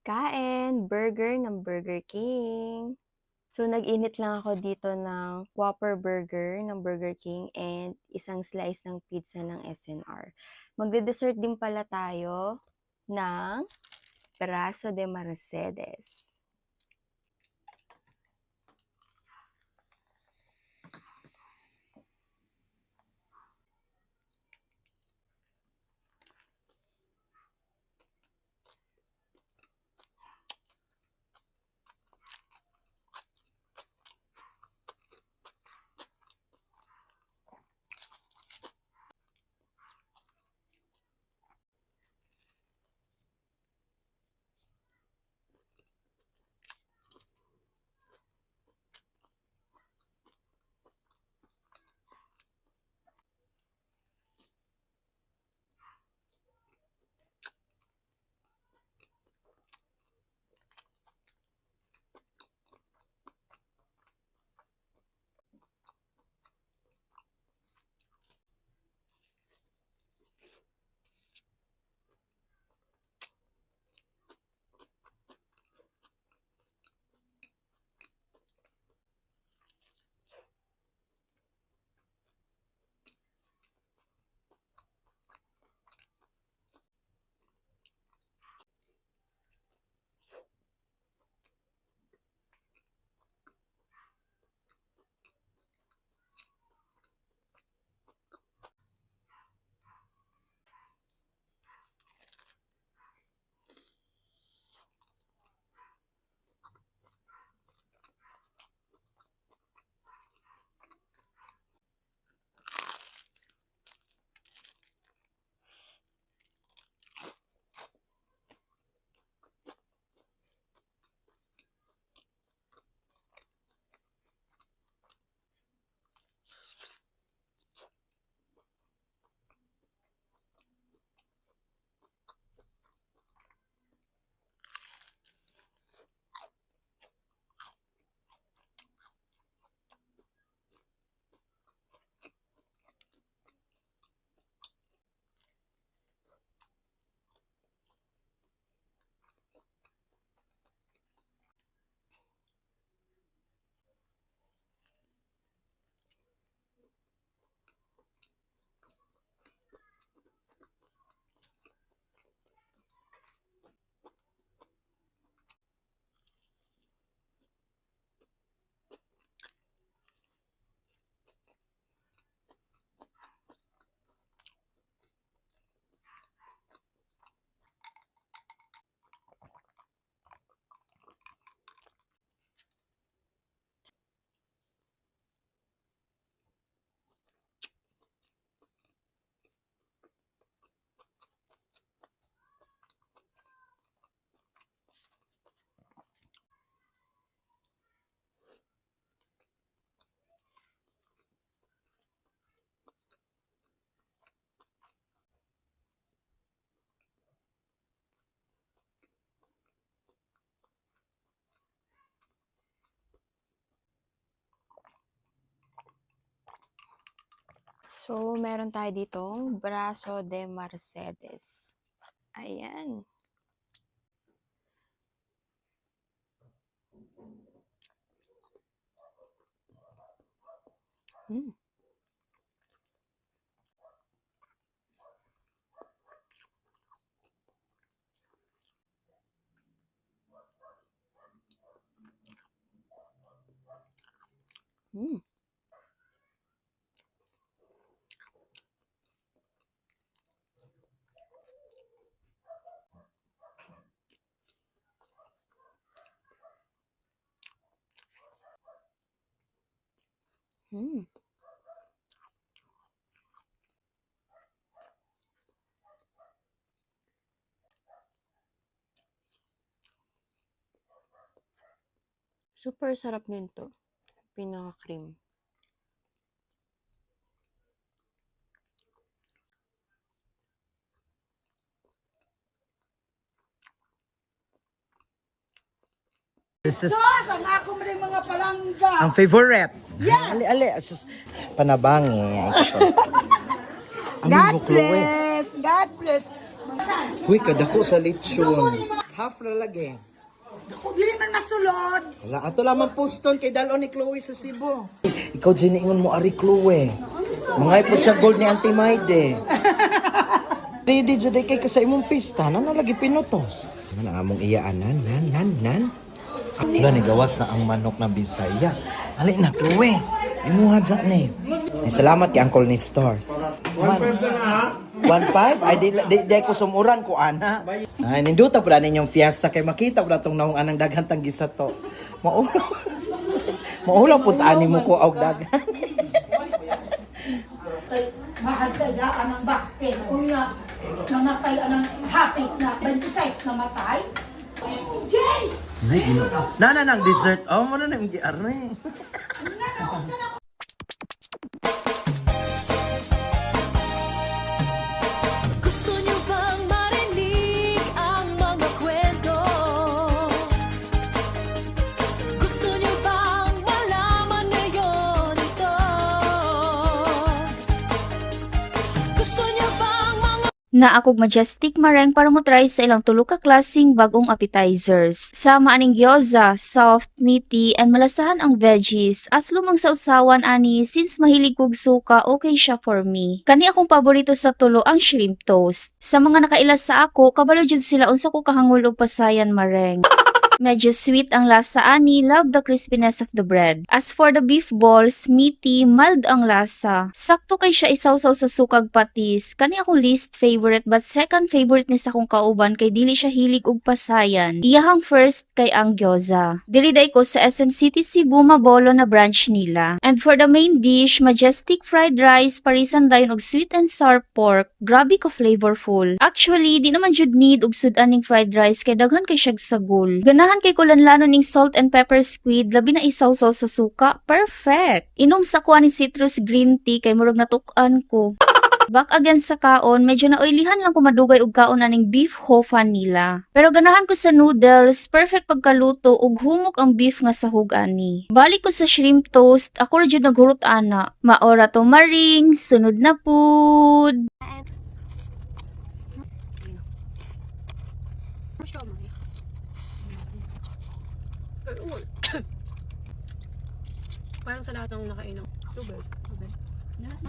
kain, burger ng Burger King. So, nag-init lang ako dito ng Whopper Burger ng Burger King and isang slice ng pizza ng SNR. Magde-dessert din pala tayo ng Brazo de Mercedes. So, meron tayo ditong Brazo de Mercedes. Ayan. Mm. Mm. Mm. Super sarap nito. Pinaka-cream. This is Ang ako mo rin mga palangga. ang favorite. Yes. Ali, sus, panabangi. Ang God buklo eh. bless. God bless. Uy, kadako sa lechon. half na lagi. Ako dili man masulod. Wala, ato lamang poston kay dalon ni Chloe sa Cebu. Ikaw diniingon mo ari Chloe. Mga ipod sa gold ni Auntie Maide. Ready dyan kay ka sa imong pista, na lagi pinutos. Ano na among iyaanan, nan. Wala ni gawas na ang manok na Bisaya. Ali na Chloe, imuha dyan ni. Salamat kay Uncle Nestor. 1.5 na ha? 1.5? Ay, di ko sumuran ko, ana. Ay, ninduta pala ninyong fiesta kay makita pala itong naong anang daghan tanggi sa to. Maulaw po taani mo ko og daghan. Mahal kaya anang bakit. Unya, namatay anang hapit na 26 namatay. Jay! Nang dessert. Oh, mo na nang giarne. Gusto niyo bang marinig ang mga kwento? Gusto niyo bang malaman ngayon ito? Gusto niyo bang mga Na akog majestic mareng para mo try sa ilang tulo ka klaseng bagong appetizers. Sama aning gyoza, soft, meaty, and malasahan ang veggies. As lumang sa usawan ani, since mahilig kog suka, okay siya for me. Kani akong paborito sa tulo ang shrimp toast. Sa mga nakailas sa ako, kabalo jud sila unsa ko kahangol og pasayan mareng. Medyo sweet ang lasa ani, love the crispiness of the bread. As for the beef balls, meaty, mild ang lasa. Sakto kay siya isawsaw sa sukag patis. Kani akong least favorite but second favorite ni sa akong kauban kay dili siya hilig og pasayan. Iyahang first kay ang gyoza. Dili day ko sa SM City Cebu Mabolo na branch nila. And for the main dish, majestic fried rice, parisan dayon og sweet and sour pork. Grabe ka flavorful. Actually, di naman jud need og sudaning fried rice kay daghan kay siya sagol. Ganahan kay kulanlanon ning salt and pepper squid, labi na isawsaw sa suka. Perfect! Inom sa kuha ni citrus green tea kay murag natukan ko. Back again sa kaon, medyo na oilihan lang ko madugay og kaon aning beef hofan nila. Pero ganahan ko sa noodles, perfect pagkaluto ug humok ang beef nga sahog ani. Balik ko sa shrimp toast, ako ra jud naghurot ana. Maora to maring, sunod na pud. Parang sa lahat ng nakainom. Tubig. Yes, no?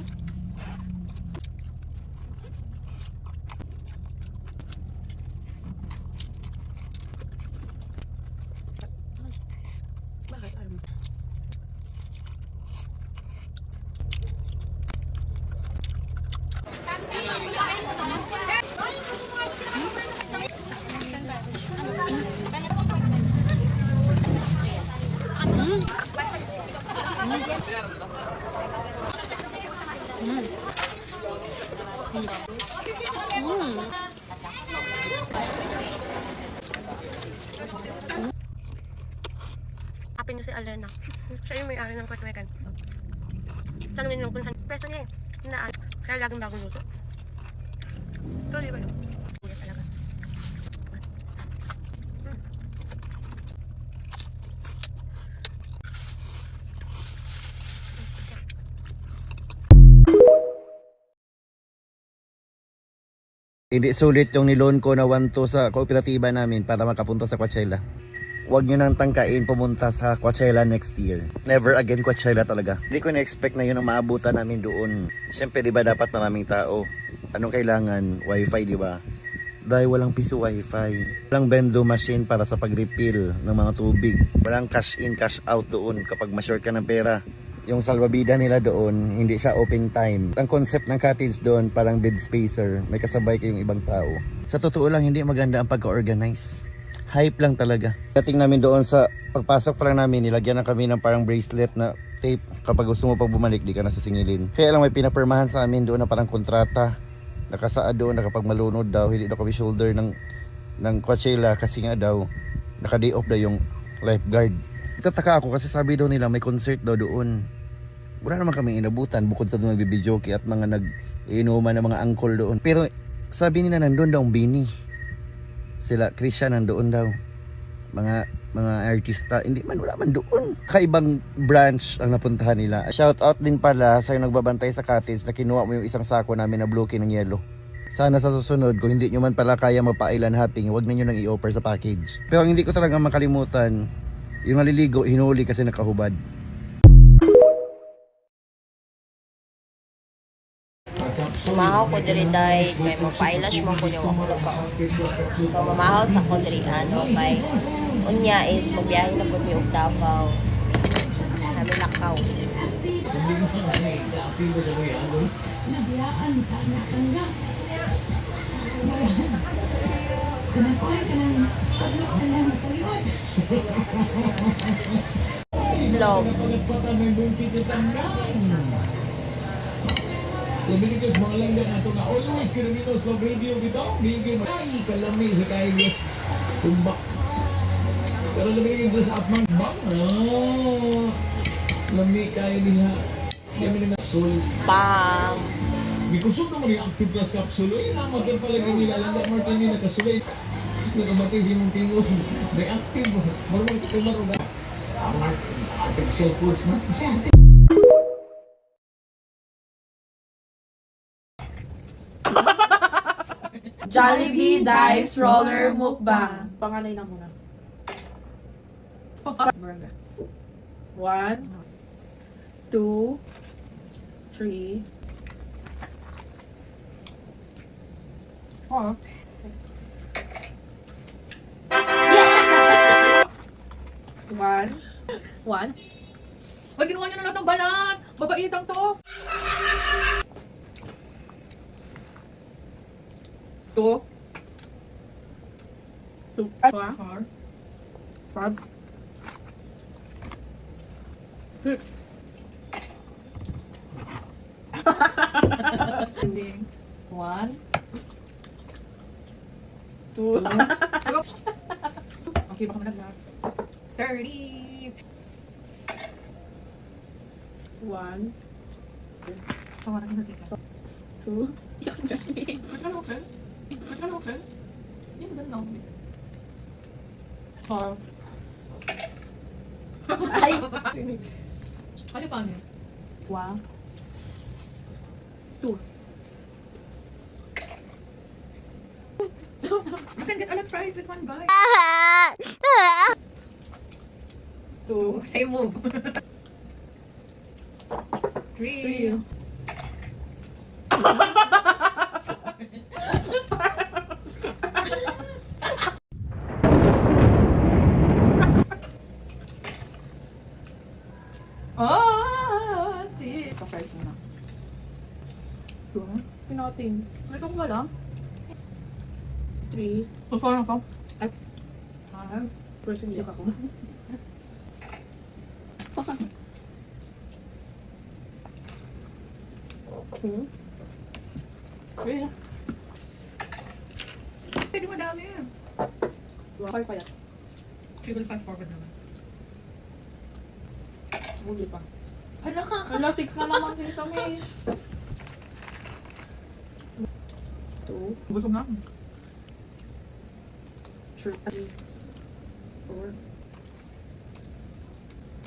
Bakit? Ano? Kapin niyo si Alena. Siya yung may-ari ng Kwetwekan. Tanungin nyo kung saan pwesto niya eh. Kaya laging bagong luto. Tuloy ba yun? Hindi talaga. Hindi sulit yung nilon ko na 1-2 sa kooperatiba namin para makapunta sa Coachella. Huwag nyo nang tangkain pumunta sa Coachella next year. Never again Coachella talaga. Hindi ko na-expect na yun ang maabutan namin doon. Siyempre, di ba dapat maraming tao? Anong kailangan? Wi-Fi, di ba? Dahil walang piso Wi-Fi. Walang bendo machine para sa pag-refill ng mga tubig. Walang cash in, cash out doon kapag ma-short ka ng pera. Yung salvabida nila doon, hindi siya open time. Ang concept ng cottage doon, parang bed spacer. May kasabay kayong ibang tao. Sa totoo lang, hindi maganda ang pagka-organize. Hype lang talaga. Dating namin doon sa pagpasok pa lang namin, nilagyan na kami ng parang bracelet na tape. Kapag gusto mo pag bumalik, di ka na sisingilin. Kaya lang may pinapirmahan sa amin doon na parang kontrata. Nakasaad doon na kapag malunod daw, hindi daw kami shoulder ng Coachella kasi nga daw, naka-day off daw yung lifeguard. Itataka ako kasi sabi daw nila may concert daw doon. Wala naman kaming inabutan bukod sa doon nagbibidyoke at mga nag-iinuman ng mga angkol doon. Pero sabi nila nandun daw ang Bini. Sila Christian nandoon daw. Mga artista, hindi man, wala man doon. Kaibang branch ang napuntahan nila. Shout out din pala sa yung nagbabantay sa cottage na kinuha mo yung isang sako namin na bloke ng yelo. Sana sa susunod, kung hindi nyo man pala kaya mapa-island hopping, huwag ninyo nang i-offer sa package. Pero ang hindi ko talaga makalimutan, yung naliligo, hinuli kasi nakahubad. Mamahaw ko diri day kay mapa-eyelash mo ko yung ako ka. So mamahaw sa ko diri kay unya is magbiyahe na pud mi og Davao. Kami Lakaw. Vlog. Leviticus mga langga na ito na always kinaminos ng radio bitaw. Bigay mo. Ay, kalami sa kailis. Tumbak. Pero lumigay ko sa apmang bang. Lami kayo niya. Kami na capsule. Spam. Bikusog naman yung active plus capsule. Ay, naman palagi nila. Langga Martin nila nakasuloy. Nakamatay sa inyong tingog. May active. Marunong sa kumaro na. Artificial foods na. Jollibee Dice Roller Mukbang. Panganay na muna. Burger. 1, 2, 3, 4. One. One. Ay, ginawa niyo na lahat ng balat! Babaitang to! 2. 4. 5. 6. Ending. 1. 2. Okay, baka malaglag. 30. 1. 2. Ay! Ano pa niyo? 1. 2. You can get a lot of fries with one bite. 2. Same move. 3. Oh, see. Sa fries muna. 2. Pinating. May kong lang. 3. Saan ako? 5. First hindi ako. 2. 3. Pwede madami. 5 pa yan. She will fast forward naman. Hindi pa. Hala, 6 na naman si Samish. 2. Busog na. 3. 4.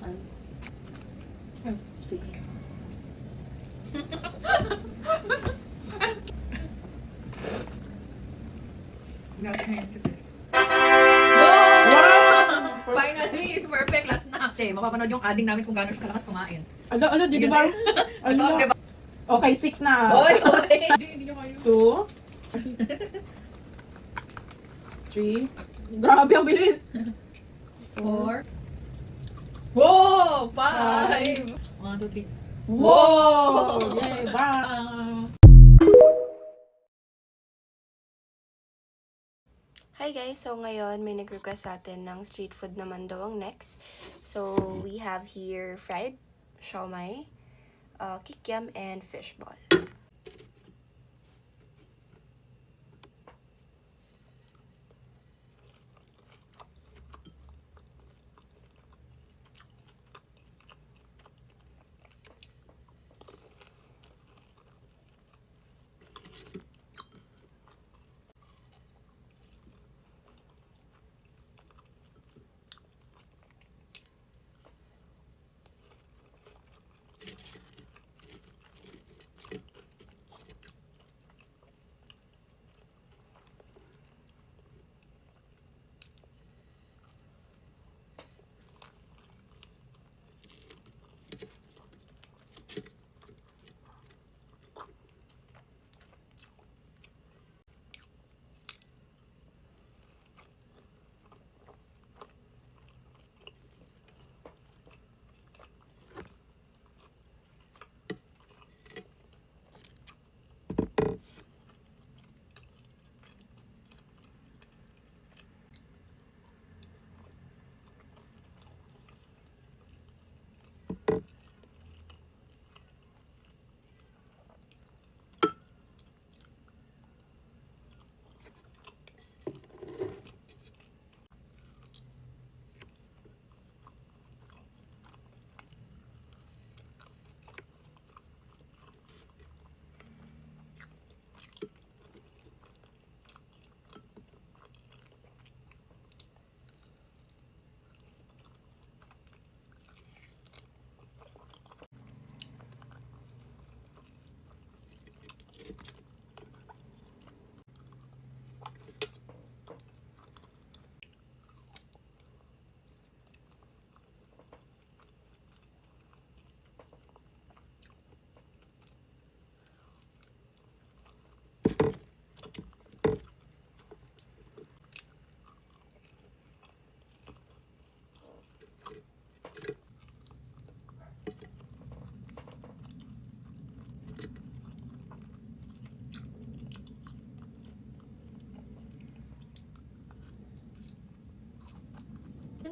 5. 6. Finally, it's perfect. Last na. Mapapanood yung adding namin kung gano'n siya kalakas kumain. Ala, di ba? Ala. Okay, 6 na. Oy! 2. 3. Grabe, ang bilis. 4. Whoa! 5. 1, 2, 3. Whoa! Yay, bang! Hi guys! So ngayon may nag-request sa atin ng street food naman daw ang next. So we have here fried siomai, kikiam, and fishball.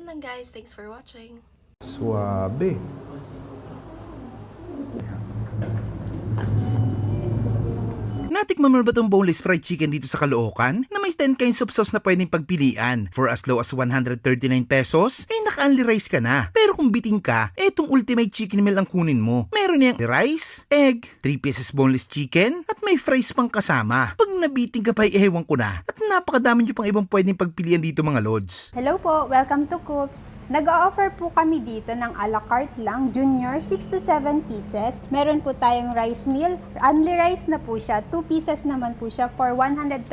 yun lang guys. Thanks for watching. Suabe. Natikman mo ba itong boneless fried chicken dito sa Caloocan? Na may 10 kinds of sauce na pwedeng pagpilian. For as low as 139 pesos, ay naka-only rice ka na. Pero kung biting ka, etong ultimate chicken meal ang kunin mo. Meron niyang rice, egg, 3 pieces boneless chicken, at may fries pang kasama. Pag nabiting ka pa, ewan ko na. At napakadami niyo pang ibang pwedeng pagpilian dito mga lods. Hello po, welcome to Coops. Nag-o-offer po kami dito ng a la carte lang, junior, 6 to 7 pieces. Meron po tayong rice meal, only rice na po siya, 2 pieces naman po siya for 139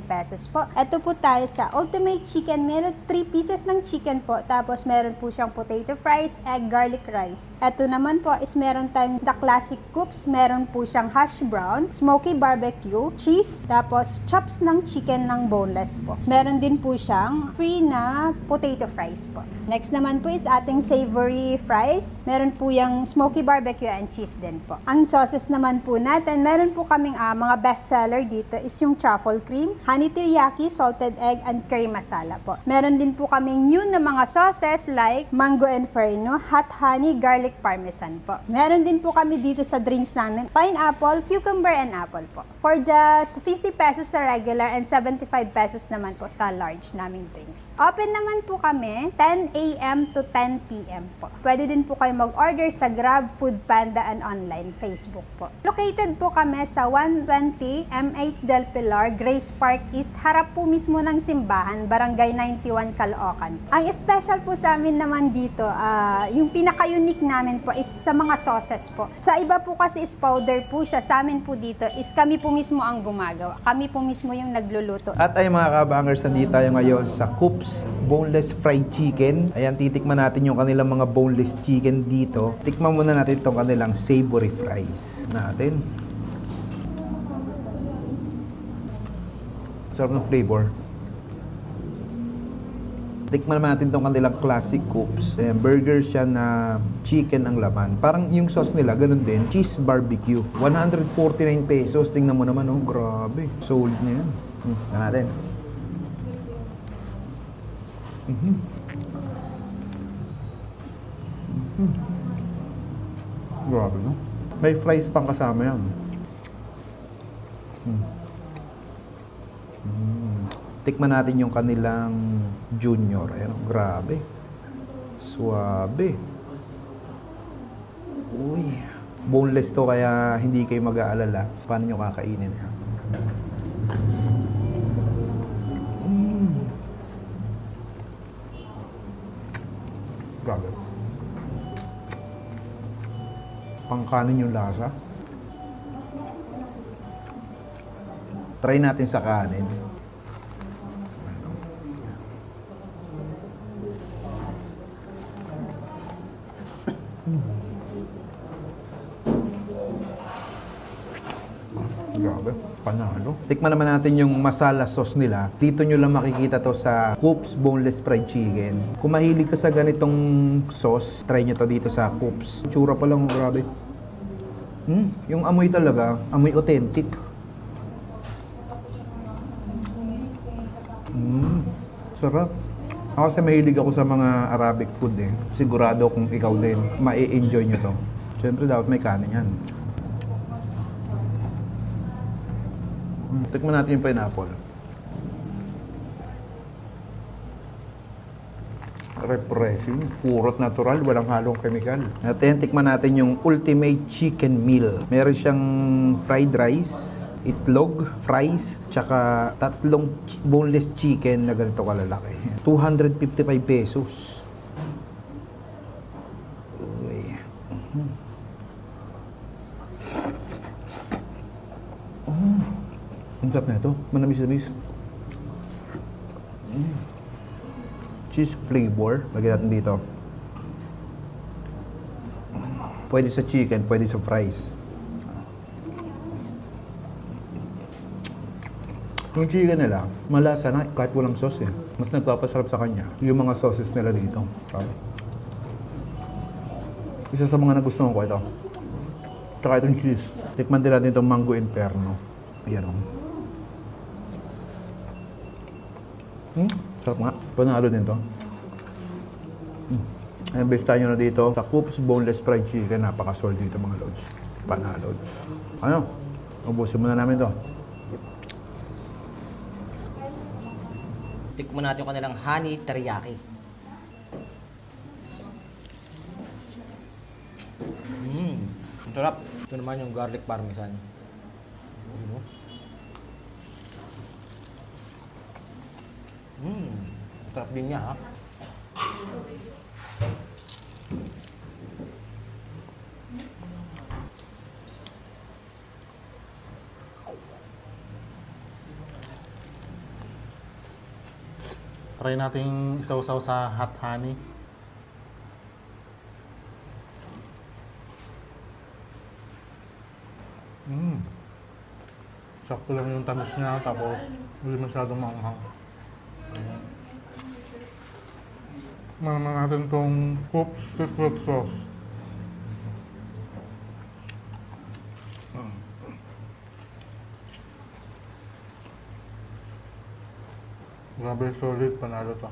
pesos po. Ito po tayo sa ultimate chicken meal, 3 pieces ng chicken po, tapos meron po siyang potato fries, egg, garlic rice. Ito naman po is meron tayong the classic Coops, meron po siyang hash brown, smoky barbecue, cheese, tapos chops ng chicken ng boneless po. Meron din po siyang free na potato fries po. Next naman po is ating savory fries. Meron po yung smoky barbecue and cheese din po. Ang sauces naman po natin, meron po kaming mga best seller dito is yung truffle cream, honey teriyaki, salted egg, and curry masala po. Meron din po kaming new na mga sauces like mango inferno, hot honey, garlic parmesan po. Meron din po kami dito sa drinks namin, pineapple, cucumber, and apple po. For just 50 pesos sa regular and 75 pesos naman po sa large naming drinks. Open naman po kami 10 a.m. to 10 p.m. po. Pwede din po kayo mag-order sa Grab, Foodpanda, and online Facebook po. Located po kami sa 120 MH Del Pilar, Grace Park East, harap po mismo ng simbahan, Barangay 91, Caloocan. Ang special po sa amin naman dito, yung pinaka-unique namin po is sa mga sauces po. Sa iba po kasi is powder po siya, sa amin po dito is kami po mismo ang gumagawa. Kami po mismo yung nagluluto. At ay mga kabangers, nandito tayo ngayon sa Coops Boneless Fried Chicken. Ayan, titikman natin yung kanilang mga boneless chicken dito. Tikman muna natin itong kanilang savory fries natin. Sarap ng flavor. Tikman naman natin itong kanilang classic Coops. Ayan, burger siya na chicken ang laman. Parang yung sauce nila, ganun din. Cheese barbecue. 149 pesos. Tingnan mo naman, oh. Grabe. Sold na yan. Tingnan natin. Grabe, no? May fries pang kasama yan. Tikman natin yung kanilang junior. Ayan, grabe. Suabe. Uy. Boneless to kaya hindi kayo mag-aalala paano nyo kakainin. Grabe. Pangkanin yung lasa. Try natin sa kanin. Grabe, panalo. Tikman naman natin yung masala sauce nila. Dito nyo lang makikita to sa Coops Boneless Fried Chicken. Kung mahilig ka sa ganitong sauce, try nyo to dito sa Coops. Tsura pa lang, grabe. Yung amoy talaga, amoy authentic. Sarap. Ako kasi mahilig ako sa mga Arabic food eh. Sigurado kung ikaw din, ma-enjoy nyo to. Siyempre dapat may kanin yan. Tikman natin yung pineapple. Refreshing, purot natural, walang halong chemical. At yan, tikman natin yung ultimate chicken meal. Meron siyang fried rice, itlog, fries, tsaka tatlong boneless chicken na ganito kalalaki. 255 pesos. Uy. Ang sarap na ito. Manamis-namis. Cheese flavor. Lagyan natin dito. Pwede sa chicken, pwede sa fries. Yung chicken nila, malasa na kahit walang sauce eh. Mas nagpapasarap sa kanya yung mga sauces nila dito. Isa sa mga nagustuhan ko ito. Tsaka itong cheese. Tikman din natin itong mango inferno. Ayan o. Sarap nga. Panalo din to. Ayan, base tayo na dito sa Coops Boneless Fried Chicken. Napakaswal dito mga lods. Panalods. Ano? Ubusin muna namin to. Tikman natin yung kanilang honey teriyaki. Ang sarap. Ito naman yung garlic parmesan. Sarap din niya ha. Try nating isaw-saw sa hot honey. Sakto lang yung tamis niya, tapos hindi masyadong maanghang. Manaman natin tong Coops secret sauce. Grabe, solid, panalo to.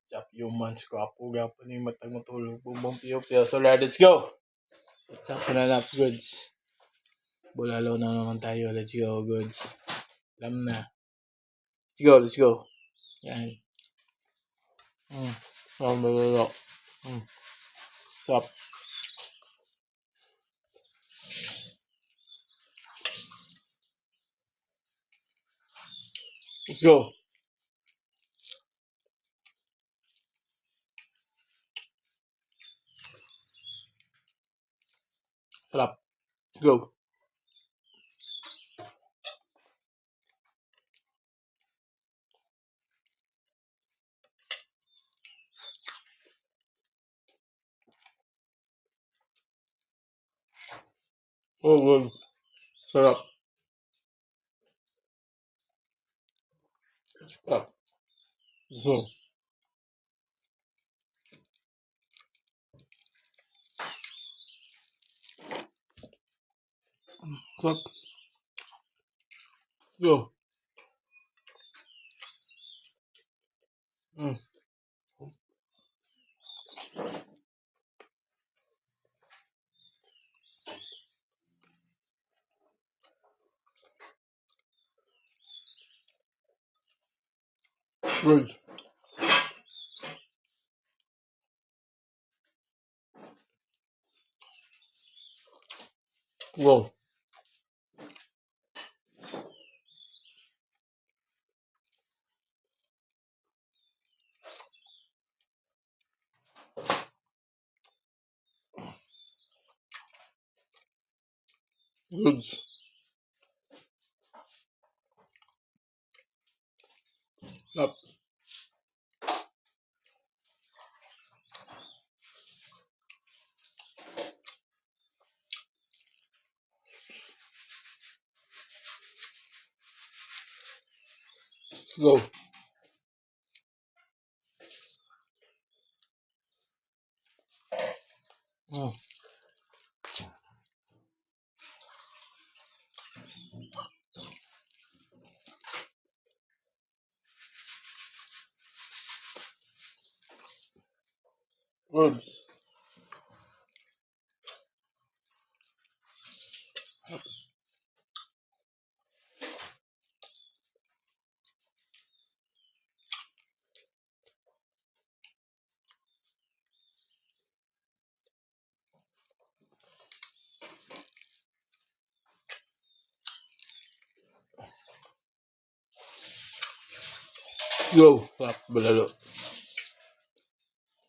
What's up, humans? Gwapo, gwapo na yung matang matulog. Bumbong piyo-piyo. So, let's go! What's up, pananap, goods? Bulalaw na naman tayo. Let's go, goods. Alam na. Let's go, let's go. Yan. Bulalaw. What's up? Let's go. Sarap. Let's go. Oh, good. Sarap. Sarap. So, sarap. Yo. Mm. Good. Wow. Good. Sarap. Go. Mm. Good. Go. Sarap. Balalo.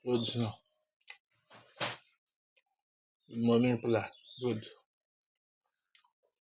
Good na. Good morning pala. Good.